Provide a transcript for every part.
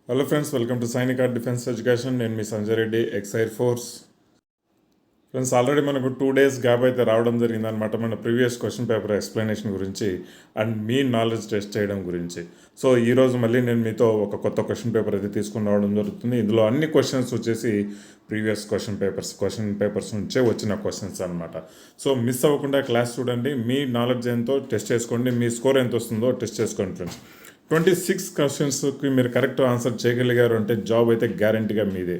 Hello friends, welcome to Sainik art defence education. నేను మీ Sanjay Reddy, ex air force. Friends, already మనకు 2 days gap అయితే రావడం జరిగిందనమాట మన ప్రీవియస్ క్వశ్చన్ పేపర్ ఎక్స్ప్లెనేషన్ గురించి అండ్ మీ నాలెడ్జ్ టెస్ట్ చేయడం గురించి. సో ఈరోజు మళ్ళీ నేను మీతో ఒక కొత్త క్వశ్చన్ పేపర్ అయితే తీసుకుని రావడం జరుగుతుంది. ఇందులో అన్ని క్వశ్చన్స్ వచ్చేసి ప్రీవియస్ క్వశ్చన్ పేపర్స్ నుంచే వచ్చిన క్వశ్చన్స్ అనమాట. సో మిస్ అవ్వకుండా క్లాస్ చూడండి, మీ నాలెడ్జ్ ఎంతో టెస్ట్ చేసుకోండి, మీ స్కోర్ ఎంత వస్తుందో టెస్ట్ చేసుకోండి ఫ్రెండ్స్. 26 క్వశ్చన్స్కి మీరు కరెక్ట్ ఆన్సర్ చేయగలిగారు అంటే జాబ్ అయితే గ్యారంటీగా మీదే.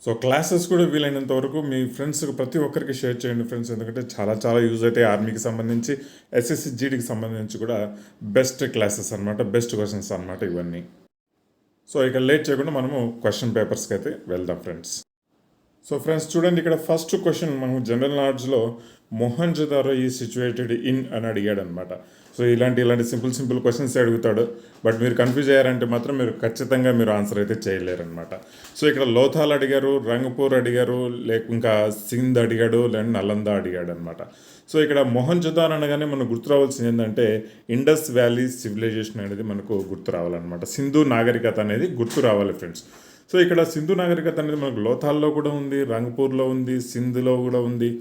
సో క్లాసెస్ కూడా వీలైనంత వరకు మీ ఫ్రెండ్స్కి ప్రతి ఒక్కరికి షేర్ చేయండి ఫ్రెండ్స్, ఎందుకంటే చాలా చాలా యూజ్ అయితే ఆర్మీకి సంబంధించి, ఎస్ఎస్సి జీడీకి సంబంధించి కూడా బెస్ట్ క్లాసెస్ అనమాట, బెస్ట్ క్వశ్చన్స్ అనమాట ఇవన్నీ. సో ఇక లేట్ చేయకుండా మనము క్వశ్చన్ పేపర్స్కి అయితే వెళ్దాం ఫ్రెండ్స్. సో ఫ్రెండ్స్ చూడండి, ఇక్కడ ఫస్ట్ క్వశ్చన్ మనం జనరల్ నాలెడ్జ్లో మొహంజదారో ఈ సిచ్యువేటెడ్ ఇన్ అని అడిగాడు అనమాట. సో ఇలాంటి సింపుల్ క్వశ్చన్స్ అడుగుతాడు, బట్ మీరు కన్ఫ్యూజ్ అయ్యారంటే మాత్రం మీరు ఖచ్చితంగా మీరు ఆన్సర్ అయితే చేయలేరు అనమాట. సో ఇక్కడ లోథాల్ అడిగారు, రంగపూర్ అడిగారు, ఇంకా సింధ్ అడిగాడు, లేదా నలంద అడిగాడు అనమాట. సో ఇక్కడ మొహంజదారో అనగానే మనకు గుర్తు రావాల్సింది ఏంటంటే ఇండస్ వ్యాలీ సివిలైజేషన్ అనేది మనకు గుర్తు రావాలన్నమాట. సింధు నాగరికత అనేది గుర్తు రావాలి ఫ్రెండ్స్. సో ఇక్కడ సింధు నాగరికత అనేది మనకు లోథాల్లో కూడా ఉంది, రంగపూర్లో ఉంది, సింధులో కూడా ఉంది.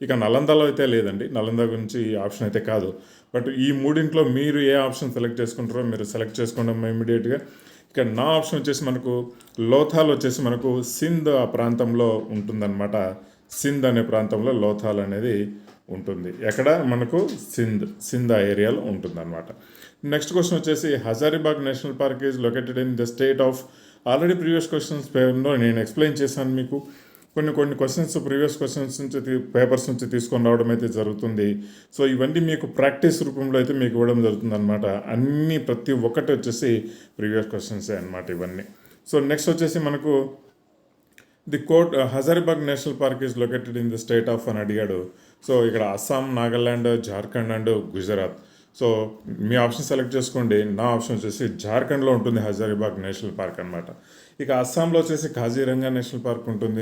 ఇక నలందలో అయితే లేదండి, నలంద గురించి ఆప్షన్ అయితే కాదు. బట్ ఈ మూడింట్లో మీరు ఏ ఆప్షన్ సెలెక్ట్ చేసుకుంటారో మీరు సెలెక్ట్ చేసుకోవడం ఇమీడియట్గా. ఇక నా ఆప్షన్ వచ్చేసి మనకు లోథాల్ వచ్చేసి మనకు సింధ్ ఆ ప్రాంతంలో ఉంటుందన్నమాట. సింధ్ అనే ప్రాంతంలో లోథాల్ అనేది ఉంటుంది. ఎక్కడ మనకు సింధ్ ఆ ఏరియాలో ఉంటుందన్నమాట. నెక్స్ట్ క్వశ్చన్ వచ్చేసి Hazaribagh national park is located in the state of. Already previous questions పేపర్లో నేను ఎక్స్ప్లెయిన్ చేశాను మీకు. కొన్ని క్వశ్చన్స్ ప్రీవియస్ క్వశ్చన్స్ నుంచి పేపర్స్ నుంచి తీసుకొని రావడం అయితే జరుగుతుంది. సో ఇవన్నీ మీకు ప్రాక్టీస్ రూపంలో అయితే మీకు ఇవ్వడం జరుగుతుంది అనమాట. అన్నీ ప్రతి ఒక్కటి వచ్చేసి ప్రీవియస్ క్వశ్చన్సే అనమాట ఇవన్నీ. సో నెక్స్ట్ వచ్చేసి మనకు ది కోట్ Hazaribagh national park is located in the state of అని అడిగాడు. సో ఇక్కడ అస్సాం, నాగాల్యాండ్, జార్ఖండ్ అండ్ గుజరాత్. సో మీ ఆప్షన్ సెలెక్ట్ చేసుకోండి. నా ఆప్షన్ వచ్చేసి జార్ఖండ్లో ఉంటుంది హజారీబాగ్ నేషనల్ పార్క్ అనమాట. ఇక అస్సాంలో వచ్చేసి కాజీరంగా నేషనల్ పార్క్ ఉంటుంది.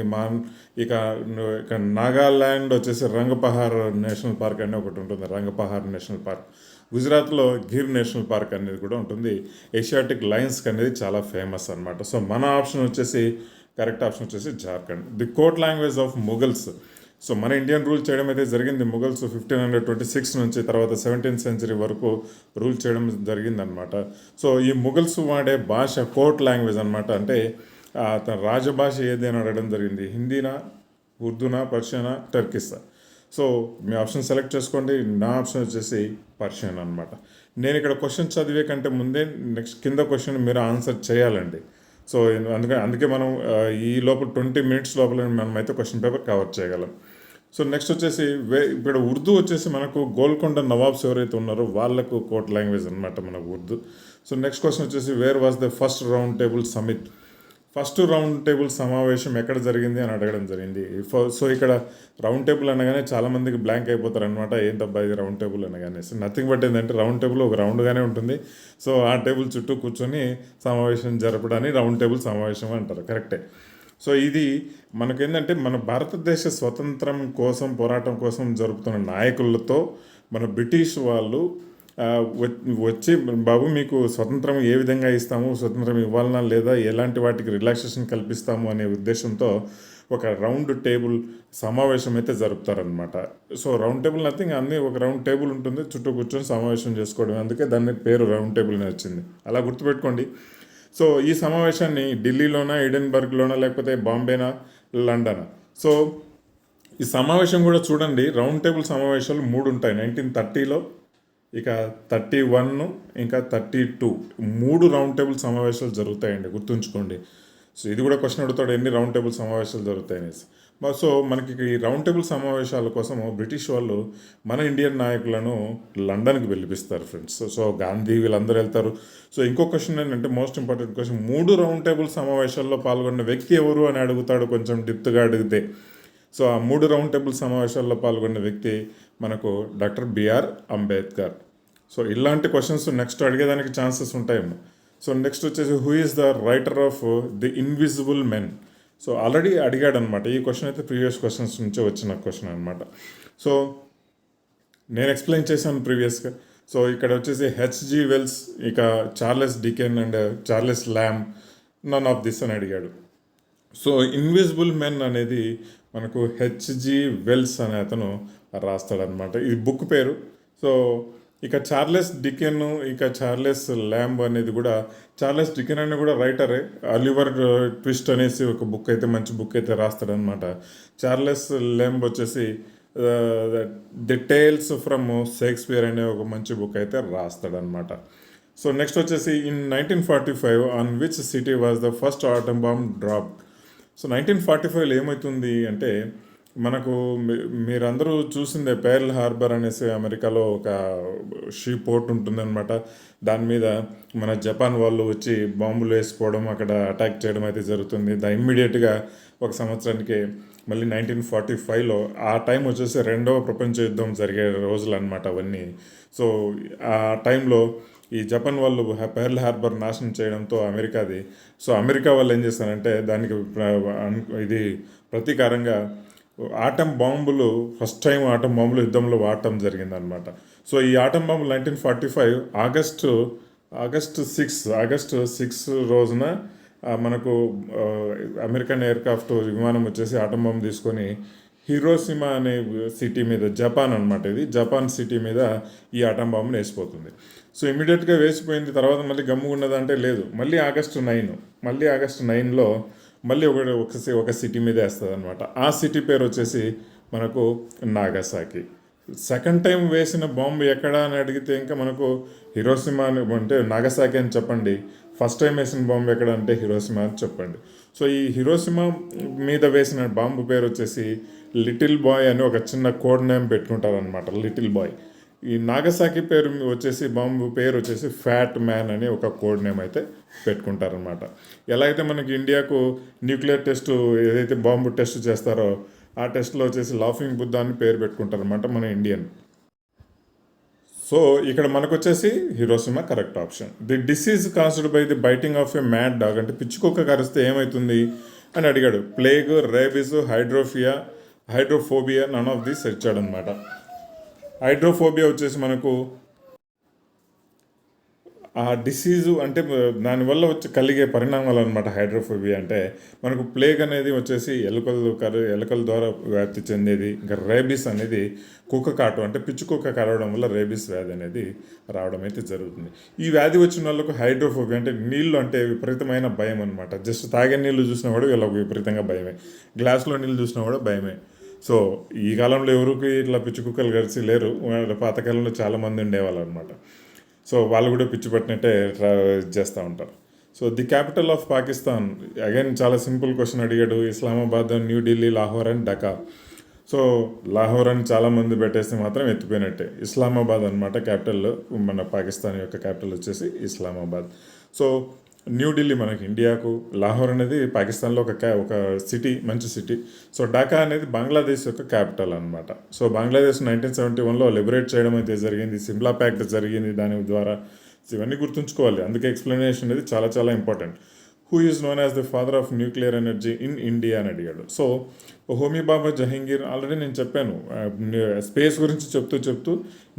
ఇక నాగాల్యాండ్ వచ్చేసి రంగపహార్ నేషనల్ పార్క్ అనేది ఒకటి ఉంటుంది, రంగపహార్ నేషనల్ పార్క్. గుజరాత్లో గిర్ నేషనల్ పార్క్ అనేది కూడా ఉంటుంది. ఏషియాటిక్ లయన్స్కి అనేది చాలా ఫేమస్ అనమాట. సో మన ఆప్షన్ వచ్చేసి కరెక్ట్ ఆప్షన్ వచ్చేసి Jharkhand. The court language of Mughals. So మన ఇండియన్ రూల్ చేయడం అయితే జరిగింది. ముఘల్స్ 1526 నుంచి తర్వాత 17th century వరకు రూల్ చేయడం జరిగిందనమాట. సో ఈ ముఘల్స్ వాడే భాష కోర్ట్ లాంగ్వేజ్ అనమాట. అంటే తన రాజభాష ఏది అని అడగడం జరిగింది. హిందీనా, ఉర్దూనా, పర్షియనా, టర్కిసా. సో మీ ఆప్షన్ సెలెక్ట్ చేసుకోండి. నా ఆప్షన్ వచ్చేసి పర్షియన్ అనమాట. నేను ఇక్కడ క్వశ్చన్ చదివే కంటే ముందే నెక్స్ట్ కింద క్వశ్చన్ మీరు ఆన్సర్ చేయాలండి. సో అందుకే మనం ఈ లోపల 20 minutes లోపల మనం అయితే క్వశ్చన్ పేపర్ కవర్ చేయగలం. సో నెక్స్ట్ వచ్చేసి ఇక్కడ ఉర్దూ వచ్చేసి మనకు గోల్కొండ నవాబ్స్ ఎవరైతే ఉన్నారో వాళ్ళకు కోర్ట్ లాంగ్వేజ్ అనమాట మనకు ఉర్దూ. సో నెక్స్ట్ క్వశ్చన్ వచ్చేసి where was the first round table summit. First round table సమావేశం ఎక్కడ జరిగింది అని అడగడం జరిగింది. సో ఇక్కడ రౌండ్ టేబుల్ అనగానే చాలామందికి బ్లాంక్ అయిపోతారు అనమాట. ఏంటబ్బా ఇది రౌండ్ టేబుల్ అనగానే. సో నథింగ్ బట్ ఏంటంటే రౌండ్ టేబుల్ ఒక రౌండ్గానే ఉంటుంది. సో ఆ టేబుల్ చుట్టూ కూర్చొని సమావేశం జరపడాన్ని రౌండ్ టేబుల్ సమావేశం అంటారు. కరెక్టే. సో ఇది మనకేంటంటే మన భారతదేశ స్వతంత్రం కోసం పోరాటం కోసం జరుపుతున్న నాయకులతో మన బ్రిటిష్ వాళ్ళు వచ్చి బాబు మీకు స్వతంత్రం ఏ విధంగా ఇస్తాము, స్వతంత్రం ఇవ్వాలన్నా లేదా, ఎలాంటి వాటికి రిలాక్సేషన్ కల్పిస్తాము అనే ఉద్దేశంతో ఒక రౌండ్ టేబుల్ సమావేశం అయితే జరుపుతారనమాట. సో రౌండ్ టేబుల్ నథింగ్, అన్నీ ఒక రౌండ్ టేబుల్ ఉంటుంది, చుట్టూ కూర్చొని సమావేశం చేసుకోవడం, అందుకే దాని పేరు రౌండ్ టేబుల్ అని వచ్చింది. అలా గుర్తుపెట్టుకోండి. సో ఈ సమావేశాన్ని ఢిల్లీలోనా, ఎడిన్బర్గ్లోనా, లేకపోతే బాంబేనా, లండనా. సో ఈ సమావేశం కూడా చూడండి, రౌండ్ టేబుల్ సమావేశాలు 3 ఉంటాయి. 1930లో, ఇక 31, ఇంకా 32 3 రౌండ్ టేబుల్ సమావేశాలు జరుగుతాయండి, గుర్తుంచుకోండి. సో ఇది కూడా క్వశ్చన్ అడుగుతాడు, ఎన్ని రౌండ్ టేబుల్ సమావేశాలు జరుగుతాయనేసి. సో మనకి ఈ రౌండ్ టేబుల్ సమావేశాల కోసం బ్రిటిష్ వాళ్ళు మన ఇండియన్ నాయకులను లండన్కి పిలిపిస్తారు ఫ్రెండ్స్. సో గాంధీ వీళ్ళందరూ వెళ్తారు. సో ఇంకో క్వశ్చన్ ఏంటంటే most important question, 3 round table సమావేశాల్లో పాల్గొన్న వ్యక్తి ఎవరు అని అడుగుతాడు కొంచెం డెప్త్గా అడిగితే. సో ఆ 3 రౌండ్ టేబుల్ సమావేశాల్లో పాల్గొన్న వ్యక్తి మనకు డాక్టర్ బిఆర్ అంబేద్కర్. సో ఇలాంటి క్వశ్చన్స్ నెక్స్ట్ అడిగేదానికి ఛాన్సెస్ ఉంటాయేమో. సో నెక్స్ట్ వచ్చేసి who is the writer of the invisible men. So already అడిగాడు అనమాట. ఈ క్వశ్చన్ అయితే ప్రీవియస్ క్వశ్చన్స్ నుంచే వచ్చిన క్వశ్చన్ అనమాట. సో నేను ఎక్స్ప్లెయిన్ చేశాను ప్రీవియస్గా. సో ఇక్కడ వచ్చేసి హెచ్జి వెల్స్, ఇక Charles Dickens and Charles Lamb, none of this అని అడిగాడు. సో ఇన్విజిబుల్ మెన్ అనేది మనకు హెచ్జి వెల్స్ అనే అతను రాస్తాడనమాట. ఇది బుక్ పేరు. సో ఇక చార్లెస్ డికెన్, ఇక చార్లెస్ ల్యాంబ్ అనేది కూడా, చార్లెస్ డికెన్ అనేది కూడా రైటరే. అలివర్ ట్విస్ట్ అనేసి ఒక బుక్ అయితే, మంచి బుక్ అయితే రాస్తాడనమాట. చార్లెస్ ల్యాంబ్ వచ్చేసి ది టేల్స్ ఫ్రమ్ షేక్స్పియర్ అనే ఒక మంచి బుక్ అయితే రాస్తాడనమాట. సో నెక్స్ట్ వచ్చేసి in 1945 on which city was the first atom bomb dropped. So 1945లో ఏమవుతుంది అంటే, మనకు మీరందరూ చూసిందే పెర్ల్ హార్బర్ అనేసి అమెరికాలో ఒక షీ పోర్ట్ ఉంటుందన్నమాట. దాని మీద మన జపాన్ వాళ్ళు వచ్చి బాంబులు వేసుకోవడం, అక్కడ అటాక్ చేయడం అయితే జరుగుతుంది. ఇమ్మీడియట్గా ఒక సంవత్సరానికి మళ్ళీ 1945లో ఆ టైం వచ్చేసి రెండవ ప్రపంచ యుద్ధం జరిగే రోజులు అనమాట అవన్నీ. సో ఆ టైంలో ఈ జపాన్ వాళ్ళు పెర్ల్ హార్బర్ నాశనం చేయడంతో అమెరికాది, సో అమెరికా వాళ్ళు ఏం చేస్తారంటే దానికి ఇది ప్రతీకారంగా ఆటం బాంబులు, ఫస్ట్ టైం ఆటం బాంబులు యుద్ధంలో వాడటం జరిగిందనమాట. సో ఈ ఆటం బాంబులు 1945 ఆగస్టు 6 రోజున మనకు అమెరికన్ ఎయిర్క్రాఫ్ట్ విమానం వచ్చేసి ఆటం బాంబు తీసుకొని హిరోషిమా అనే సిటీ మీద, జపాన్ అనమాట, ఇది జపాన్ సిటీ మీద ఈ ఆటం బాంబుని వేసిపోతుంది. సో ఇమీడియట్గా వేసిపోయింది. తర్వాత మళ్ళీ గమ్ముకున్నదంటే లేదు, మళ్ళీ ఆగస్టు 9లో మళ్ళీ ఒక సిటీ మీద వేస్తుంది అనమాట. ఆ సిటీ పేరు వచ్చేసి మనకు నాగసాకి. సెకండ్ టైం వేసిన బాంబు ఎక్కడ అని అడిగితే ఇంకా మనకు హిరోషిమా అంటే నాగసాకి అని చెప్పండి. ఫస్ట్ టైం వేసిన బాంబు ఎక్కడ అంటే హిరోషిమా అని చెప్పండి. సో ఈ హిరోషిమా మీద వేసిన బాంబు పేరు వచ్చేసి లిటిల్ బాయ్ అని ఒక చిన్న కోడ్ నేమ్ పెట్టుకుంటారనమాట, లిటిల్ బాయ్. ఈ నాగసాకి పేరు వచ్చేసి, బాంబు పేరు వచ్చేసి ఫ్యాట్ మ్యాన్ అని ఒక కోడ్ నేమ్ అయితే పెట్టుకుంటారనమాట. ఎలా అయితే మనకి ఇండియాకు న్యూక్లియర్ టెస్ట్ ఏదైతే బాంబు టెస్ట్ చేస్తారో ఆ టెస్ట్లో వచ్చేసి లాఫింగ్ బుద్ధ అని పేరు పెట్టుకుంటారనమాట మన ఇండియన్. సో ఇక్కడ మనకు వచ్చేసి Hiroshima correct option. The disease caused by the biting of a mad dog, అంటే పిచ్చుకుక్క కరిస్తే ఏమవుతుంది అని అడిగాడు. Plague, rabies, hydrophobia, none of this ఇచ్చాడనమాట. హైడ్రోఫోబియా వచ్చేసి మనకు ఆ డిసీజు అంటే దానివల్ల వచ్చి కలిగే పరిణామాలు అనమాట. హైడ్రోఫోబియా అంటే మనకు ప్లేగ్ అనేది వచ్చేసి ఎలుకల ద్వారా వ్యాప్తి చెందేది. ఇంకా రేబీస్ అనేది కుక్క కాటు, అంటే పిచ్చి కుక్క కరవడం వల్ల రేబీస్ వ్యాధి అనేది రావడం అయితే జరుగుతుంది. ఈ వ్యాధి వచ్చిన వాళ్ళకు హైడ్రోఫోబియా అంటే నీళ్ళు అంటే విపరీతమైన భయం అనమాట. జస్ట్ తాగే నీళ్ళు చూసినా కూడా వీళ్ళకి విపరీతంగా భయమే, గ్లాసులో నీళ్ళు చూసినా కూడా భయమే. సో ఈ కాలంలో ఎవరికి ఇట్లా పిచ్చి కుక్కలు గడిచి లేరు, పాతకాలంలో చాలామంది ఉండేవాళ్ళు అనమాట. సో వాళ్ళు కూడా పిచ్చి పట్టినట్టే చేస్తూ ఉంటారు. So the capital of Pakistan, again చాలా సింపుల్ క్వశ్చన్ అడిగాడు. ఇస్లామాబాద్, న్యూఢిల్లీ, లాహోర్ అండ్ ఢకా. సో లాహోర్ అని చాలామంది పెట్టేస్తే మాత్రం ఎత్తిపోయినట్టే. ఇస్లామాబాద్ అనమాట క్యాపిటల్, మన పాకిస్తాన్ యొక్క క్యాపిటల్ వచ్చేసి ఇస్లామాబాద్. సో న్యూఢిల్లీ మనకి ఇండియాకు, లాహోర్ అనేది పాకిస్తాన్లో ఒక సిటీ, మంచి సిటీ. సో ఢాకా అనేది బంగ్లాదేశ్ యొక్క క్యాపిటల్ అనమాట. సో బంగ్లాదేశ్ 1971లో లిబరేట్ చేయడం అయితే జరిగింది. సిమ్లా ప్యాక్ట్ జరిగింది దాని ద్వారా. ఇవన్నీ గుర్తుంచుకోవాలి, అందుకే ఎక్స్ప్లెనేషన్ అనేది చాలా చాలా important. Who is known as the father of nuclear energy in India అని అడిగాడు. సో హోమీ బాబా జహంగీర్ ఆల్రెడీ నేను చెప్పాను, స్పేస్ గురించి చెప్తూ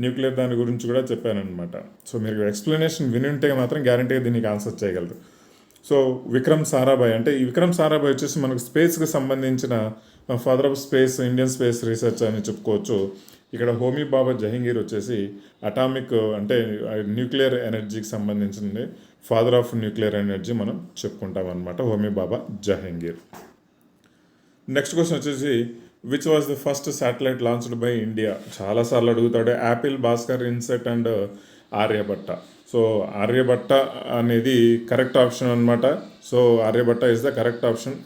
న్యూక్లియర్ దాని గురించి కూడా చెప్పాను అనమాట. సో మీరు ఎక్స్ప్లెనేషన్ విని ఉంటే మాత్రం గ్యారంటీగా దీనికి ఆన్సర్ చేయగలరు. సో విక్రమ్ సారాభాయ్, అంటే ఈ విక్రమ్ సారాభాయ్ వచ్చేసి మనకు స్పేస్కి సంబంధించిన father of space, Indian space research అని చెప్పుకోవచ్చు. ఇక్కడ హోమీ బాబా జహంగీర్ వచ్చేసి అటామిక్ అంటే న్యూక్లియర్ ఎనర్జీకి సంబంధించింది, ఫాదర్ ఆఫ్ న్యూక్లియర్ ఎనర్జీ మనం చెప్పుకుంటాం అనమాట, హోమీ బాబా జహంగీర్. నెక్స్ట్ క్వశ్చన్ వచ్చేసి which was the first satellite launched by India. చాలాసార్లు అడుగుతాడు. Apple, Bhaskar, INSAT and Aryabhata. So Aryabhata అనేది కరెక్ట్ ఆప్షన్ అనమాట. So Aryabhata is the correct option.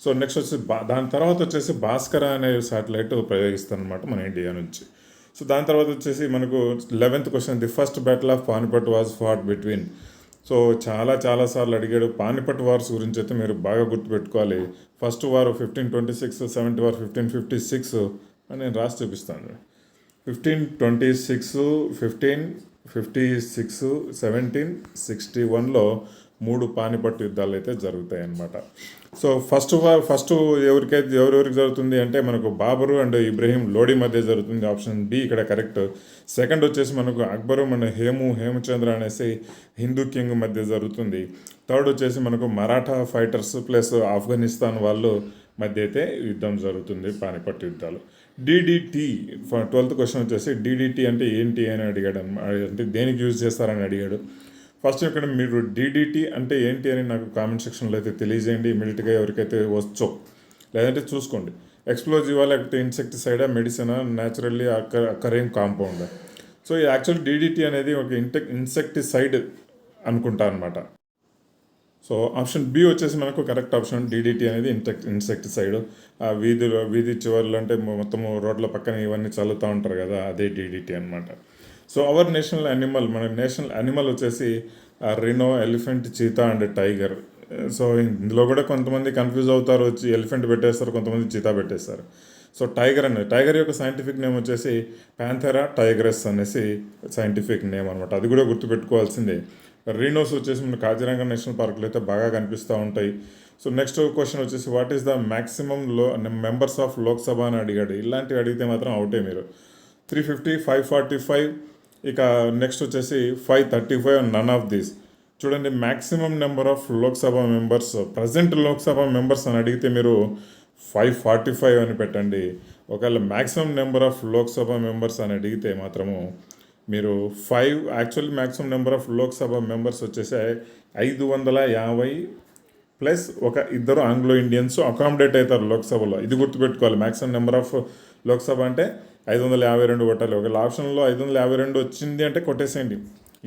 So next వచ్చి దాని తర్వాత వచ్చేసి భాస్కర అనే శాటిలైట్ ప్రయోగిస్తాను అనమాట మన ఇండియా నుంచి. సో దాని తర్వాత వచ్చేసి మనకు 11th question, the first battle of Panipat was fought between. So చాలాసార్లు అడిగాడు. పానిపట్ వార్స్ గురించి అయితే మీరు బాగా గుర్తుపెట్టుకోవాలి. ఫస్ట్ వార్ 1526, సెకండ్ వార్ 1556 అని నేను రాసి చూపిస్తాను. 1526, 1556, 1761లో 3 పానిపట్టు యుద్ధాలు అయితే జరుగుతాయి అన్నమాట. సో ఫస్ట్ ఎవరెవరికి జరుగుతుంది అంటే మనకు బాబరు అండ్ ఇబ్రహీం లోడి మధ్య జరుగుతుంది, ఆప్షన్ బి ఇక్కడ కరెక్ట్. సెకండ్ వచ్చేసి మనకు అక్బరు మన హేమచంద్ర అనేసి హిందూ కింగ్ మధ్య జరుగుతుంది. థర్డ్ వచ్చేసి మనకు మరాఠా ఫైటర్స్ ప్లస్ ఆఫ్ఘనిస్తాన్ వాళ్ళు మధ్య అయితే యుద్ధం జరుగుతుంది, పానిపట్టు యుద్ధాలు. డిడిటి 12th క్వశ్చన్ వచ్చేసి డిడిటి అంటే ఏంటి అని అడిగాడు, అంటే దేనికి యూజ్ చేస్తారని అడిగాడు. ఫస్ట్ ఇక్కడ మీరు డిడిటి అంటే ఏంటి అని నాకు కామెంట్ సెక్షన్లో అయితే తెలియజేయండి ఇమీడియట్గా, ఎవరికైతే వచ్చో, లేదంటే చూసుకోండి. ఎక్స్ప్లోజివా లేకపోతే ఇన్సెక్టిసైడా, మెడిసినా, న్యాచురల్లీ అకరింగ్ కాంపౌండ్. సో ఈ యాక్చువల్ డిడిటి అనేది ఒక ఇన్సెక్టిసైడ్ అనుకుంటా అనమాట. సో ఆప్షన్ బి వచ్చేసి మనకు కరెక్ట్ ఆప్షన్. డిడిటి అనేది ఇన్సెక్టిసైడ్. ఆ వీధి చివర్లు అంటే మొత్తము రోడ్ల పక్కన ఇవన్నీ చల్లుతూ ఉంటారు కదా, అదే డిడిటి అనమాట. సో అవర్ నేషనల్ యానిమల్, మన నేషనల్ యానిమల్ వచ్చేసి rhino, elephant, cheetah and tiger. So ఇందులో కూడా కొంతమంది కన్ఫ్యూజ్ అవుతారు, వచ్చి ఎలిఫెంట్ పెట్టేస్తారు, కొంతమంది చీతా పెట్టేస్తారు. సో టైగర్ యొక్క సైంటిఫిక్ నేమ్ వచ్చేసి ప్యాంథెరా టైగరస్ అనేసి సైంటిఫిక్ నేమ్ అనమాట, అది కూడా గుర్తుపెట్టుకోవాల్సిందే. రీనోస్ వచ్చేసి మన కాజిరంగా నేషనల్ పార్కులో అయితే బాగా కనిపిస్తూ ఉంటాయి. సో నెక్స్ట్ క్వశ్చన్ వచ్చేసి what is the maximum members of Lok Sabha అని అడిగాడు. ఇలాంటివి అడిగితే మాత్రం అవుటే మీరు. 350, 545, ఇక నెక్స్ట్ వచ్చేసి 535, నన్ ఆఫ్ దీస్. చూడండి, maximum number of Lok Sabha members, present Lok Sabha members అని అడిగితే మీరు 545 అని పెట్టండి. ఒకవేళ maximum number of Lok Sabha members అని అడిగితే మాత్రము మీరు actually maximum number of Lok Sabha members వచ్చేసి 550 ప్లస్ ఒక ఇద్దరు ఆంగ్లో ఇండియన్స్ అకామిడేట్ అవుతారు లోక్సభలో. ఇది గుర్తుపెట్టుకోవాలి. మ్యాక్సిమం నెంబర్ ఆఫ్ లోక్సభ అంటే 552 కొట్టాలి. ఒక ఆప్షన్లో 552 వచ్చింది అంటే కొట్టేసేయండి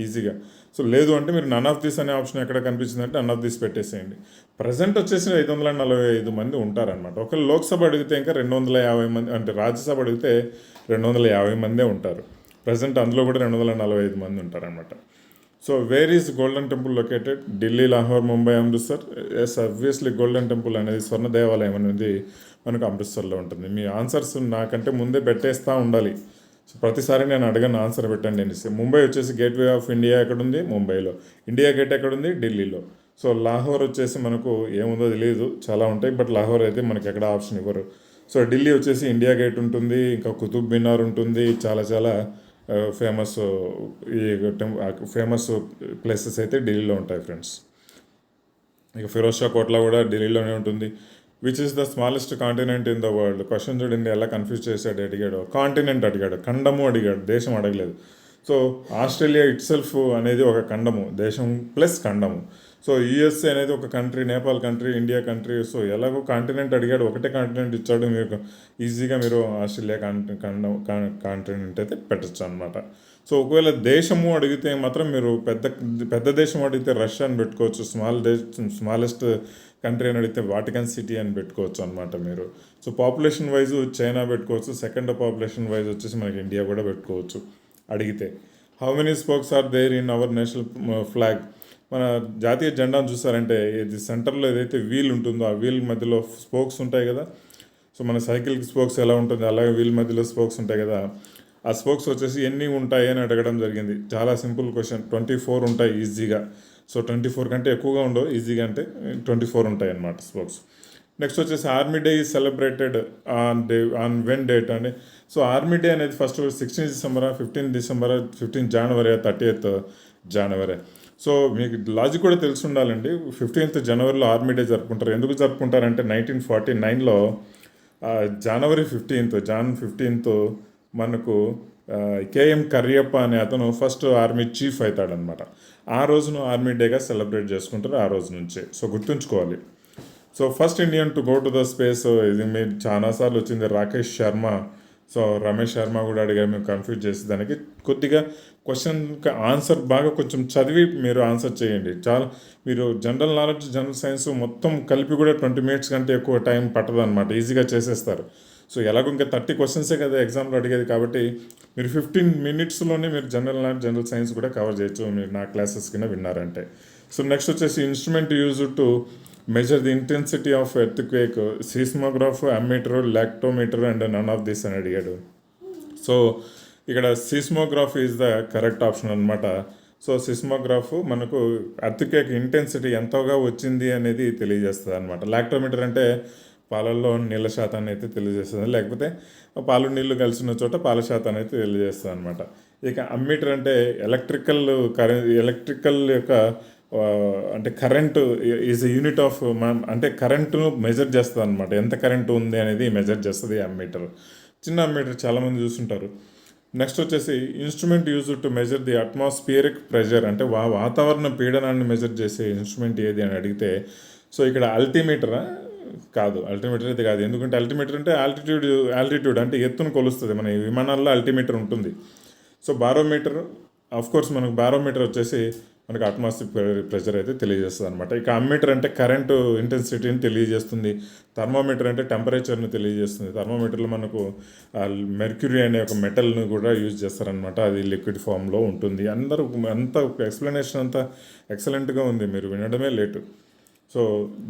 ఈజీగా. సో లేదు అంటే మీరు నన్ ఆఫ్ దిస్ అనే ఆప్షన్ ఎక్కడ కనిపించిందంటే నన్ ఆఫ్ దిస్ పెట్టేసేయండి. ప్రజెంట్ వచ్చేసి 545 మంది ఉంటారనమాట. ఒకవేళ లోక్సభ అడిగితే ఇంకా 250 మంది, అంటే రాజ్యసభ అడిగితే 250 మందే ఉంటారు. ప్రజెంట్ అందులో కూడా 245 మంది ఉంటారనమాట. So where is golden temple located? Delhi, Lahore, Mumbai, Amritsar. Yes, obviously golden temple అనేది స్వర్ణ దేవాలయం అనేది మనకు అమృత్సర్లో ఉంటుంది. మీ ఆన్సర్స్ నాకంటే ముందే పెట్టేస్తూ ఉండాలి. సో ప్రతిసారి నేను అడగను ఆన్సర్ పెట్టండి అనేసి. ముంబై వచ్చేసి గేట్వే ఆఫ్ ఇండియా ఎక్కడుంది? ముంబైలో. ఇండియా గేట్ ఎక్కడుంది? ఢిల్లీలో. సో లాహోర్ వచ్చేసి మనకు ఏముందో తెలియదు, చాలా ఉంటాయి, బట్ లాహోర్ అయితే మనకి ఎక్కడ ఆప్షన్ ఇవ్వరు. సో ఢిల్లీ వచ్చేసి ఇండియా గేట్ ఉంటుంది, ఇంకా కుతుబ్ మినార్ ఉంటుంది, చాలా చాలా ఫేమస్ ప్లేసెస్ అయితే ఢిల్లీలో ఉంటాయి ఫ్రెండ్స్. ఇక ఫిరోజ్ షా కోట్లా కూడా ఢిల్లీలోనే ఉంటుంది. Which is the smallest continent in the world? Question చూడండి ఎలా కన్ఫ్యూజ్ చేశాడు. అడిగాడు కాంటినెంట్ అడిగాడు, ఖండము అడిగాడు, దేశం అడగలేదు. సో ఆస్ట్రేలియా ఇట్సెల్ఫ్ అనేది ఒక ఖండము, దేశం ప్లస్ ఖండము. సో యుఎస్ఏ అనేది ఒక country, Nepal country, India country. So ఎలాగో కాంటినెంట్ అడిగాడు, ఒకటే కాంటినెంట్ ఇచ్చాడు, మీకు ఈజీగా మీరు ఆస్ట్రేలియా కాంటినెంట్ అయితే పెట్టచ్చు అనమాట. సో ఒకవేళ దేశము అడిగితే మాత్రం మీరు పెద్ద దేశం అడిగితే రష్యా అని పెట్టుకోవచ్చు, స్మాలెస్ట్ కంట్రీ అని అడిగితే వాటికన్ సిటీ అని పెట్టుకోవచ్చు అనమాట మీరు. సో పాపులేషన్ వైజ్ చైనా పెట్టుకోవచ్చు, సెకండ్ పాపులేషన్ వైజ్ వచ్చేసి మనకి ఇండియా కూడా పెట్టుకోవచ్చు అడిగితే. How many spokes are there in our national flag? మన జాతీయ జెండాను చూసారంటే ఇది సెంటర్లో ఏదైతే వీల్ ఉంటుందో ఆ వీల్ మధ్యలో స్పోక్స్ ఉంటాయి కదా. సో మన సైకిల్కి స్పోక్స్ ఎలా ఉంటుంది అలాగే వీల్ మధ్యలో స్పోక్స్ ఉంటాయి కదా. ఆ స్పోక్స్ వచ్చేసి ఎన్ని ఉంటాయి అని అడగడం జరిగింది. చాలా సింపుల్ క్వశ్చన్, 24 ఉంటాయి ఈజీగా. సో 24 కంటే ఎక్కువగా ఉండవు, ఈజీగా అంటే 24 ఉంటాయి అన్నమాట స్పోక్స్. నెక్స్ట్ వచ్చేసి army day is celebrated on when date అండి. సో ఆర్మీ డే అనేది ఫస్ట్ 16 డిసెంబర్, 15 డిసెంబర్, 15 జనవరి, 30th జనవరి. సో మీకు లాజిక్ కూడా తెలిసి ఉండాలండి. 15th జనవరిలో ఆర్మీ డే జరుపుకుంటారు. ఎందుకు జరుపుకుంటారంటే 1949లో జనవరి 15th మనకు కేఎం కరియప్ప అనే అతను ఫస్ట్ ఆర్మీ చీఫ్ అవుతాడనమాట. ఆ రోజును ఆర్మీ డేగా సెలబ్రేట్ చేసుకుంటారు ఆ రోజు నుంచే. సో గుర్తుంచుకోవాలి. So first Indian to go to the space, ఇది మీరు చాలాసార్లు వచ్చింది, రాకేష్ శర్మ. సో రమేష్ శర్మ కూడా అడిగారు, మేము కన్ఫ్యూజ్ చేసి దానికి కొద్దిగా క్వశ్చన్కి ఆన్సర్ బాగా కొంచెం చదివి మీరు ఆన్సర్ చేయండి. చాలా మీరు జనరల్ నాలెడ్జ్, జనరల్ సైన్స్ మొత్తం కలిపి కూడా 20 minutes కంటే ఎక్కువ టైం పట్టదు అనమాట, ఈజీగా చేసేస్తారు. సో ఎలాగో ఇంకా 30 క్వశ్చన్సే కదా ఎగ్జామ్లో అడిగేది, కాబట్టి మీరు 15 minutesలోనే మీరు జనరల్ నాలెడ్జ్, జనరల్ సైన్స్ కూడా కవర్ చేయొచ్చు మీరు నా క్లాసెస్ కింద విన్నారంటే. సో నెక్స్ట్ వచ్చేసి instrument use to measure the intensity of earthquake, seismograph, ammeter, lactometer and none of this అని అడిగాడు. సో ఇక్కడ seismograph is the correct option అనమాట. సో సిస్మోగ్రాఫ్ మనకు అర్త్క్వేక్ ఇంటెన్సిటీ ఎంతగా వచ్చింది అనేది తెలియజేస్తుంది అనమాట. లాక్టోమీటర్ అంటే పాలల్లో నీళ్ళ శాతాన్ని అయితే తెలియజేస్తుంది, లేకపోతే పాలు నీళ్లు కలిసిన చోట పాల శాతాన్ని అయితే తెలియజేస్తుంది అనమాట. ఇక అమ్మీటర్ అంటే ఎలక్ట్రికల్ యొక్క అంటే కరెంటు ఈజ్ యూనిట్ ఆఫ్ అంటే కరెంటును మెజర్ చేస్తుంది అనమాట. ఎంత కరెంటు ఉంది అనేది మెజర్ చేస్తుంది అమ్మీటర్. చిన్న అమ్మీటర్ చాలామంది చూస్తుంటారు. నెక్స్ట్ వచ్చేసి instrument use to measure the atmospheric pressure, అంటే వాతావరణ పీడనాన్ని మెజర్ చేసే ఇన్స్ట్రుమెంట్ ఏది అని అడిగితే, సో ఇక్కడ అల్టిమీటరా కాదు, అల్టిమీటర్ అయితే కాదు. ఎందుకంటే అల్టిమీటర్ అంటే ఆల్టిట్యూడ్ అంటే ఎత్తును కొలుస్తుంది. మన విమానాల్లో అల్టిమీటర్ ఉంటుంది. సో బారోమీటర్, ఆఫ్ కోర్స్ మనకు బారోమీటర్ వచ్చేసి మనకు అట్మాస్ఫియర్ ప్రెషర్ అయితే తెలియజేస్తుంది అనమాట. ఇక అమ్మీటర్ అంటే కరెంటు ఇంటెన్సిటీని తెలియజేస్తుంది. థర్మోమీటర్ అంటే టెంపరేచర్ని తెలియజేస్తుంది. థర్మోమీటర్లో మనకు మెర్క్యూరీ అనే ఒక మెటల్ని కూడా యూజ్ చేస్తారనమాట. అది లిక్విడ్ ఫామ్లో ఉంటుంది. అంత ఎక్స్ప్లెనేషన్ అంతా ఎక్సలెంట్గా ఉంది, మీరు వినడమే late. So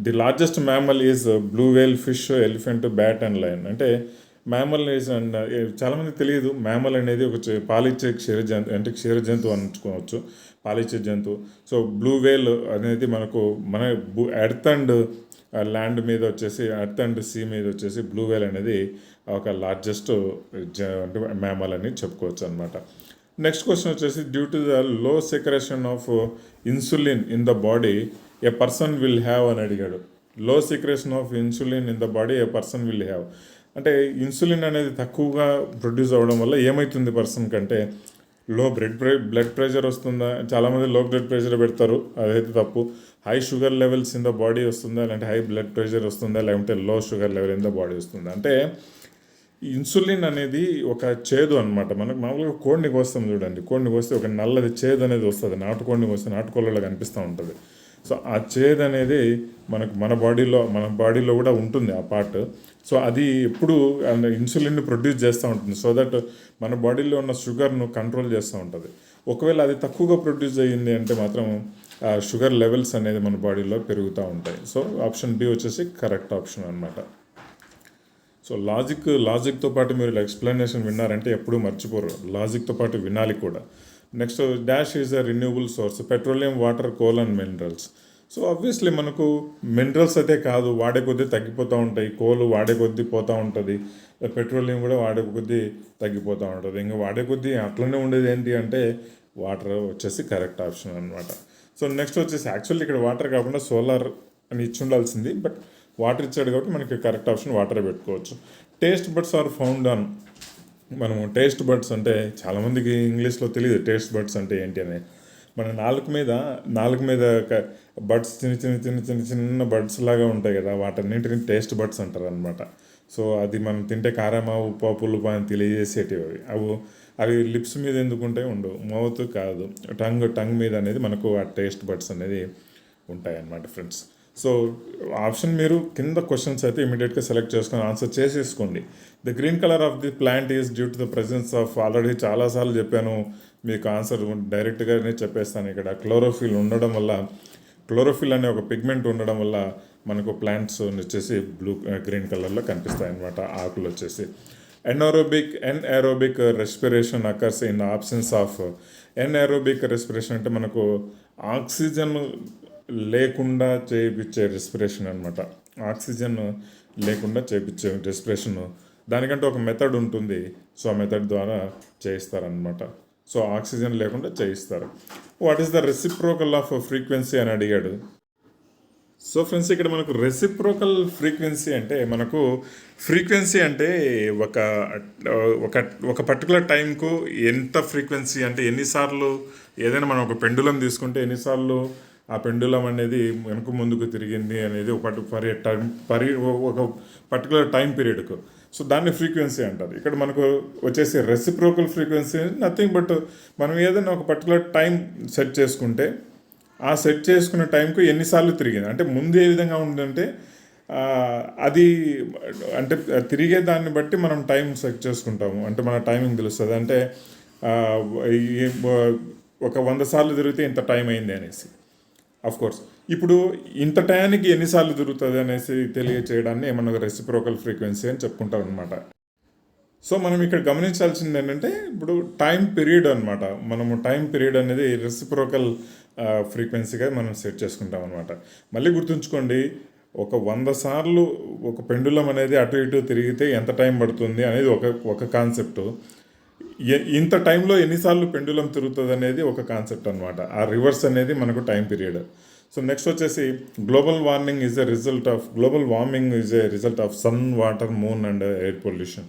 the largest mammal is blue Vel, fish, elephant, bat and lion. అంటే మ్యామల్ ఈజ్ అండ్ చాలామంది తెలియదు, మ్యామల్ అనేది ఒక పాలిచ్చే క్షీర జంతువు అనుకోవచ్చు, పాలిచ్చే జంతువు. సో బ్లూ వేల్ అనేది మనకు మన ఎర్త్ అండ్ ల్యాండ్ మీద వచ్చేసి, ఎర్త్ అండ్ సీ మీద వచ్చేసి బ్లూ వేల్ అనేది ఒక లార్జెస్ట్ అంటే మ్యామల్ అని చెప్పుకోవచ్చు అనమాట. నెక్స్ట్ క్వశ్చన్ వచ్చేసి due to the low secretion of insulin in the body A person will have అని అడిగాడు. లో secretion of insulin in the body A person will have అంటే ఇన్సులిన్ అనేది తక్కువగా ప్రొడ్యూస్ అవ్వడం వల్ల ఏమవుతుంది పర్సన్ కంటే, లో బ్లడ్ ప్రెషర్ వస్తుందా. చాలామంది లో బ్లడ్ ప్రెషర్ పెడతారు, అదైతే తప్పు. High sugar levels in the body వస్తుందా, లేదంటే హై బ్లడ్ ప్రెషర్ వస్తుందా, లేకుంటే లో sugar level in the body వస్తుందా. అంటే ఇన్సులిన్ అనేది ఒక చేదు అనమాట. మనకు మామూలుగా కోడిని కోస్తాం చూడండి, కోడిని కోస్తే ఒక నల్లది చేదు అనేది వస్తుంది. నాటుకోడిని కోస్తే నాటుకోళ్ళలో కనిపిస్తూ ఉంటుంది. సో ఆ చేదు అనేది మన బాడీలో కూడా ఉంటుంది ఆ పార్ట్. సో అది ఎప్పుడు ఇన్సులిన్ని ప్రొడ్యూస్ చేస్తూ ఉంటుంది, సో దట్ మన బాడీలో ఉన్న షుగర్ను కంట్రోల్ చేస్తూ ఉంటుంది. ఒకవేళ అది తక్కువగా ప్రొడ్యూస్ అయ్యింది అంటే మాత్రం ఆ షుగర్ లెవెల్స్ అనేది మన బాడీలో పెరుగుతూ ఉంటాయి. సో ఆప్షన్ బి వచ్చేసి కరెక్ట్ ఆప్షన్ అనమాట. సో లాజిక్తో పాటు మీరు ఎక్స్ప్లెనేషన్ విన్నారంటే ఎప్పుడూ మర్చిపోరు, లాజిక్తో పాటు వినాలి కూడా. Next dash is a renewable source, petroleum, water, coal and minerals. So obviously మనకు మినరల్స్ అయితే కాదు, వాడే కొద్దీ తగ్గిపోతూ ఉంటాయి. కోలు వాడే కొద్దీ పోతూ ఉంటుంది, పెట్రోలియం కూడా వాడే కొద్దీ తగ్గిపోతూ ఉంటుంది. ఇంకా వాడే కొద్దీ అట్లనే ఉండేది ఏంటి అంటే వాటర్ వచ్చేసి కరెక్ట్ ఆప్షన్ అనమాట. సో నెక్స్ట్ వచ్చేసి యాక్చువల్లీ ఇక్కడ వాటర్ కాకుండా సోలార్ అని ఇచ్చి ఉండాల్సింది, బట్ వాటర్ ఇచ్చాడు కాబట్టి మనకి కరెక్ట్ ఆప్షన్ వాటరే పెట్టుకోవచ్చు. Taste buds are found on, మనము టేస్ట్ బడ్స్ అంటే చాలామందికి ఇంగ్లీష్లో తెలియదు టేస్ట్ బడ్స్ అంటే ఏంటి అని. మన నాలుగు మీద బడ్స్ చిన్న బడ్స్ లాగా ఉంటాయి కదా, వాటన్నింటిని టేస్ట్ బడ్స్ అంటారు అనమాట. సో అది మనం తింటే కారమా, ఉప్పు, పులుపు అని తెలియజేసేటివి అవి లిప్స్ మీద ఎందుకుంటాయి, ఉండవు. మౌత్ కాదు, టంగ్ మీద అనేది మనకు ఆ టేస్ట్ బడ్స్ అనేది ఉంటాయి అన్నమాట ఫ్రెండ్స్. సో ఆప్షన్ మీరు కింద క్వశ్చన్స్ అయితే ఇమీడియట్గా సెలెక్ట్ చేసుకొని ఆన్సర్ చేసేసుకోండి. The green colour of the plant is due to the presence of, already చాలాసార్లు చెప్పాను మీకు ఆన్సర్ డైరెక్ట్గానే చెప్పేస్తాను. ఇక్కడ క్లోరోఫిల్ ఉండడం వల్ల, క్లోరోఫిల్ అనే ఒక పిగ్మెంట్ ఉండడం వల్ల మనకు ప్లాంట్స్ వచ్చేసి గ్రీన్ కలర్లో కనిపిస్తాయి అన్నమాట, ఆకులు వచ్చేసి. Anaerobic respiration occurs in absence of. Anaerobic respiration అంటే మనకు ఆక్సిజన్ లేకుండా చేయించే రెస్పిరేషన్ అనమాట. ఆక్సిజన్ లేకుండా చేయించే రెస్పిరేషన్, దానికంటే ఒక మెథడ్ ఉంటుంది. సో ఆ మెథడ్ ద్వారా చేయిస్తారనమాట. సో ఆక్సిజన్ లేకుండా చేయిస్తారు. What is the reciprocal off frequency అని అడిగాడు. సో ఫ్రెండ్స్ ఇక్కడ మనకు రెసిప్రోకల్ ఫ్రీక్వెన్సీ అంటే మనకు ఫ్రీక్వెన్సీ అంటే ఒక పర్టికులర్ టైంకు ఎంత ఫ్రీక్వెన్సీ అంటే ఎన్నిసార్లు, ఏదైనా మనం ఒక పెండులం తీసుకుంటే ఎన్నిసార్లు ఆ పెండులం అనేది వెనుక ముందుకు తిరిగింది అనేది ఒక పర్టికులర్ టైం పీరియడ్కు. సో దాన్ని ఫ్రీక్వెన్సీ అంటారు. ఇక్కడ మనకు వచ్చేసి రెసిప్రోకల్ ఫ్రీక్వెన్సీ నథింగ్ బట్ మనం ఏదైనా ఒక పర్టికులర్ టైం సెట్ చేసుకుంటే ఆ సెట్ చేసుకున్న టైంకు ఎన్నిసార్లు తిరిగింది అంటే ముందు ఏ విధంగా ఉందంటే అది అంటే తిరిగే దాన్ని బట్టి మనం టైం సెట్ చేసుకుంటాము. అంటే మన టైమింగ్ తెలుస్తుంది. అంటే ఒక 100 సార్లు తిరిగితే ఇంత టైం అయింది అనేసి. కోర్స్ ఇప్పుడు ఇంత టైంకి ఎన్నిసార్లు తిరుగుతుంది అనేసి తెలియచేయడాన్ని మనం రెసిప్రోకల్ ఫ్రీక్వెన్సీ అని చెప్పుకుంటాం అనమాట. సో మనం ఇక్కడ గమనించాల్సింది ఏంటంటే ఇప్పుడు టైం పీరియడ్ అనమాట. మనము టైం పీరియడ్ అనేది రెసిప్రోకల్ ఫ్రీక్వెన్సీగా మనం సెట్ చేసుకుంటాం అనమాట. మళ్ళీ గుర్తుంచుకోండి, ఒక 100 సార్లు ఒక పెండులం అనేది అటు ఇటు తిరిగితే ఎంత టైం పడుతుంది అనేది ఒక కాన్సెప్ట్. ఇంత టైంలో ఎన్నిసార్లు పెండులం తిరుగుతుంది అనేది ఒక కాన్సెప్ట్ అనమాట. ఆ రివర్స్ అనేది మనకు టైం పీరియడ్. సో నెక్స్ట్ వచ్చేసి global warming is a result of sun, water, moon and air pollution.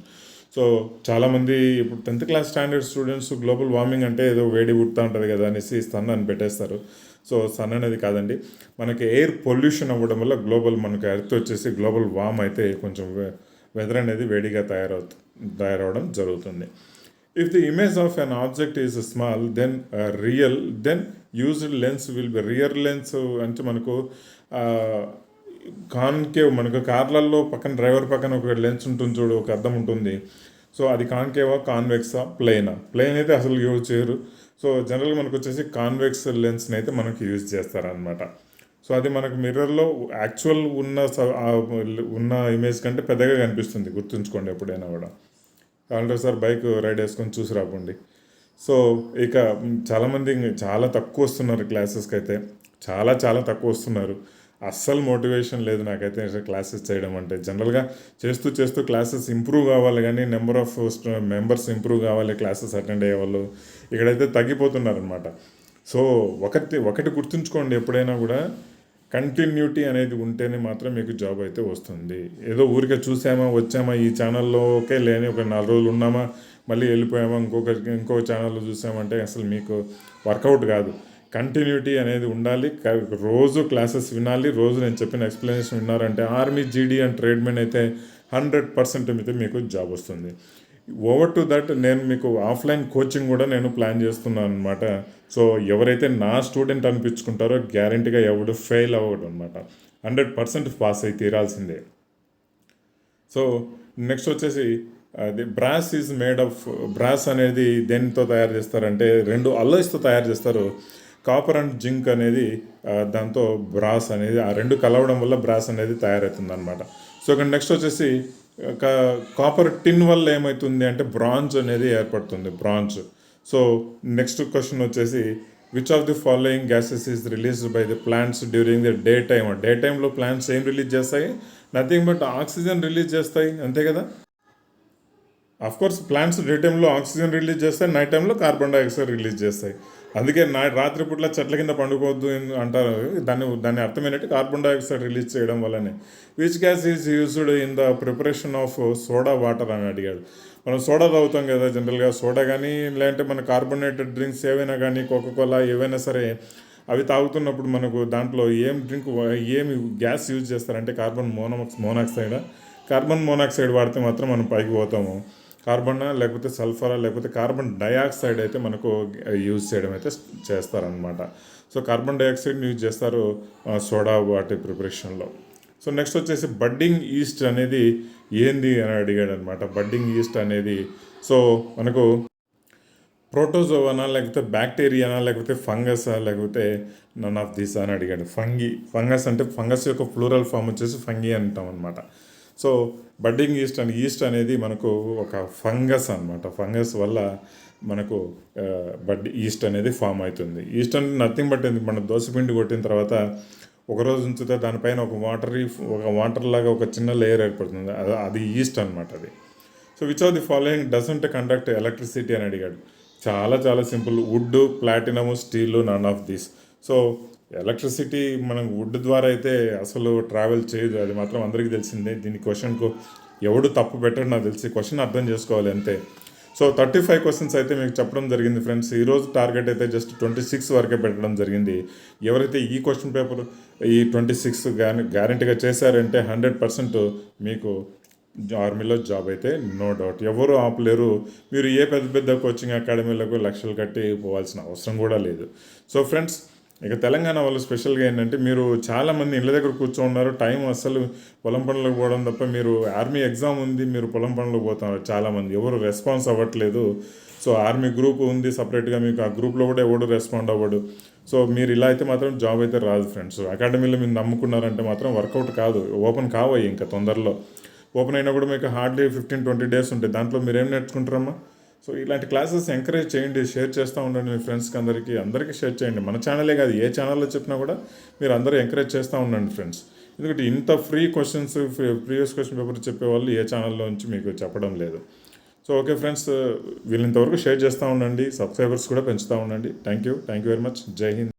So చాలామంది ఇప్పుడు 10th class standard students global warming అంటే ఏదో వేడి పుడుతూ ఉంటుంది కదా అనేసి సన్ అని పెట్టేస్తారు. సో సన్ అనేది కాదండి, మనకి ఎయిర్ పొల్యూషన్ అవ్వడం వల్ల మనకి ఎర్త్ వచ్చేసి గ్లోబల్ వార్మ్ అయితే కొంచెం వెదర్ అనేది వేడిగా తయారవడం జరుగుతుంది. If the image of an object is small then used lens will be rear lens. అంటే మనకు కాన్కేవ్, మనకు కార్లలో పక్కన డ్రైవర్ పక్కన ఒక లెన్స్ ఉంటుంది చూడు, ఒక అద్దం ఉంటుంది. సో అది కాన్కేవా, కాన్వెక్సా, ప్లెయిన్ అయితే అసలు యూజ్ చేయరు. సో జనరల్గా మనకు వచ్చేసి కాన్వెక్స్ లెన్స్ని అయితే మనకి యూజ్ చేస్తారనమాట. సో అది మనకు మిర్రర్లో యాక్చువల్ ఉన్న ఇమేజ్ కంటే పెద్దగా కనిపిస్తుంది, గుర్తుంచుకోండి ఎప్పుడైనా కూడా. కావాలంటే సార్ బైక్ రైడ్ వేసుకొని చూసి రాకండి. సో ఇక చాలామంది చాలా తక్కువ వస్తున్నారు క్లాసెస్కి అయితే, చాలా తక్కువ వస్తున్నారు. అస్సలు మోటివేషన్ లేదు నాకైతే క్లాసెస్ చేయడం అంటే. జనరల్గా చేస్తూ క్లాసెస్ ఇంప్రూవ్ కావాలి, కానీ నెంబర్ ఆఫ్ మెంబర్స్ ఇంప్రూవ్ కావాలి క్లాసెస్ అటెండ్ అయ్యే వాళ్ళు. ఇక్కడైతే తగ్గిపోతున్నారనమాట. సో ఒకటి గుర్తుంచుకోండి, ఎప్పుడైనా కూడా కంటిన్యూటీ అనేది ఉంటేనే మాత్రం మీకు జాబ్ అయితే వస్తుంది. ఏదో ఊరికే వచ్చామా ఈ ఛానల్లో ఓకే లేని ఒక 4 రోజులు ఉన్నామా మళ్ళీ వెళ్ళిపోయామా ఇంకో ఛానల్లో చూసామంటే అసలు మీకు వర్కౌట్ కాదు. కంటిన్యూటీ అనేది ఉండాలి. రోజు క్లాసెస్ వినాలి. రోజు నేను చెప్పిన ఎక్స్ప్లెనేషన్ విన్నారంటే ఆర్మీ, జీడీ అండ్ ట్రేడ్మెన్ అయితే 100% అయితే మీకు జాబ్ వస్తుంది. ఓవర్ టు దట్ నేను మీకు ఆఫ్లైన్ కోచింగ్ కూడా నేను ప్లాన్ చేస్తున్నాను అనమాట. సో ఎవరైతే నా స్టూడెంట్ అనిపించుకుంటారో గ్యారంటీగా ఎవడు ఫెయిల్ అవ్వడు అనమాట. 100% పాస్ అయి తీరాల్సిందే. సో నెక్స్ట్ వచ్చేసి అది బ్రాస్ అనేది దేనితో తయారు చేస్తారంటే 2 అల్లాయ్స్తో తయారు చేస్తారు. కాపర్ అండ్ జింక్ అనేది దాంతో బ్రాస్ అనేది ఆ 2 కలవడం వల్ల బ్రాస్ అనేది తయారవుతుంది అనమాట. సో ఇక్కడ నెక్స్ట్ వచ్చేసి కాపర్ టిన్ వల్ల ఏమవుతుంది అంటే బ్రాంజ్ అనేది ఏర్పడుతుంది, బ్రాంజ్. సో నెక్స్ట్ క్వశ్చన్ వచ్చేసి which of the following gases is released by the plants during the day టైంలో ప్లాంట్స్ ఏం రిలీజ్ చేస్తాయి? నథింగ్ బట్ ఆక్సిజన్ రిలీజ్ చేస్తాయి, అంతే కదా. కోర్స్ ప్లాంట్స్ డే టైంలో ఆక్సిజన్ రిలీజ్ చేస్తాయి, నైట్ టైంలో కార్బన్ డైఆక్సైడ్ రిలీజ్ చేస్తాయి. అందుకే రాత్రిపూట్ల చెట్ల కింద పండుకోవద్దు అంటారు. దాని అర్థం ఏంటంటే కార్బన్ డైఆక్సైడ్ రిలీజ్ చేయడం వల్లనే. Which gas is used in the preparation of soda water అని అడిగాడు. మనం సోడా తాగుతాం కదా జనరల్గా, సోడా కానీ లేదంటే మన కార్బోనేటెడ్ డ్రింక్స్ ఏవైనా కానీ, కోకోకోలా ఏవైనా సరే, అవి తాగుతున్నప్పుడు మనకు దాంట్లో ఏమి గ్యాస్ యూజ్ చేస్తారంటే కార్బన్ మోనాక్సైడ్ వాడితే మాత్రం మనం పైకి పోతాము. కార్బన్నా లేకపోతే సల్ఫరా లేకపోతే కార్బన్ డైఆక్సైడ్ అయితే మనకు యూజ్ చేయడం అయితే చేస్తారనమాట. సో కార్బన్ డైఆక్సైడ్ యూజ్ చేస్తారు సోడా వాటి ప్రిపరేషన్లో. సో నెక్స్ట్ వచ్చేసి బడ్డింగ్ ఈస్ట్ అనేది ఏంది అని అడిగాడు అనమాట. బడ్డింగ్ ఈస్ట్ అనేది సో మనకు ప్రోటోజోవానా లేకపోతే బ్యాక్టీరియానా లేకపోతే ఫంగసా లేకపోతే నన్ ఆఫ్ దిస్ అని అడిగాడు. ఫంగస్ అంటే ఫంగస్ యొక్క ప్లూరల్ ఫామ్ వచ్చేసి ఫంగి అంటాం అనమాట. సో బడ్డింగ్ ఈస్ట్ అనేది మనకు ఒక ఫంగస్ అనమాట. ఫంగస్ వల్ల మనకు ఈస్ట్ అనేది ఫామ్ అవుతుంది. ఈస్ట్ అంటే నథింగ్ బట్ మన దోసపిండి కొట్టిన తర్వాత ఒకరోజు ఉంచితే దానిపైన ఒక వాటర్ లాగా ఒక చిన్న లేయర్ ఏర్పడుతుంది, అది ఈస్ట్ అనమాట అది. So which of the following doesn't conduct electricity అని అడిగాడు. చాలా simple, wood, platinum, steel, none of this. So electricity మనం వుడ్ ద్వారా అయితే అసలు ట్రావెల్ చేయదు, అది మాత్రం అందరికీ తెలిసిందే. దీని క్వశ్చన్కు ఎవడు తప్పు పెట్టాడు నాకు తెలిసి, క్వశ్చన్ అర్థం చేసుకోవాలి అంతే. సో 35 క్వశ్చన్స్ అయితే మీకు చెప్పడం జరిగింది ఫ్రెండ్స్. ఈరోజు టార్గెట్ అయితే జస్ట్ 26 వరకే పెట్టడం జరిగింది. ఎవరైతే ఈ క్వశ్చన్ పేపర్ ఈ 26 గ్యారంటీగా చేశారంటే 100% మీకు ఆర్మీలో జాబ్ అయితే నో డౌట్, ఎవరు ఆపలేరు. మీరు ఏ పెద్ద కోచింగ్ అకాడమీలకు లక్షలు కట్టి పోవాల్సిన అవసరం కూడా లేదు. సో ఫ్రెండ్స్, ఇక తెలంగాణ వాళ్ళు స్పెషల్గా ఏంటంటే మీరు చాలామంది ఇళ్ళ దగ్గర కూర్చోన్నారు, టైం అస్సలు పొలం పనులకు పోవడం తప్ప. మీరు ఆర్మీ ఎగ్జామ్ ఉంది, మీరు పొలం పనులకు పోతున్నారు చాలామంది, ఎవరు రెస్పాన్స్ అవ్వట్లేదు. సో ఆర్మీ గ్రూప్ ఉంది సపరేట్గా, మీకు ఆ గ్రూప్లో కూడా ఎవడు రెస్పాండ్ అవ్వడు. సో మీరు ఇలా అయితే మాత్రం జాబ్ అయితే రాదు ఫ్రెండ్స్. అకాడమీలో మీరు నమ్ముకున్నారంటే మాత్రం వర్కౌట్ కాదు, ఓపెన్ కావయ్యి ఇంకా తొందరలో. ఓపెన్ అయినా కూడా మీకు హార్డ్లీ 15-20 డేస్ ఉంటాయి. దాంట్లో మీరేం నేర్చుకుంటారమ్మా? సో ఇలాంటి క్లాసెస్ ఎంకరేజ్ చేయండి, షేర్ చేస్తూ ఉండండి మీ ఫ్రెండ్స్కి, అందరికీ షేర్ చేయండి. మన ఛానలే కాదు, ఏ ఛానల్లో చెప్పినా కూడా మీరు అందరూ ఎంకరేజ్ చేస్తూ ఉండండి ఫ్రెండ్స్. ఎందుకంటే ఇంత free questions, previous question paper చెప్పేవాళ్ళు ఏ ఛానల్లో నుంచి మీకు చెప్పడం లేదు. సో ఓకే ఫ్రెండ్స్, వీళ్ళంతవరకు షేర్ చేస్తూ ఉండండి, సబ్స్క్రైబర్స్ కూడా పెంచుతూ ఉండండి. Thank you very much. జై హింద్.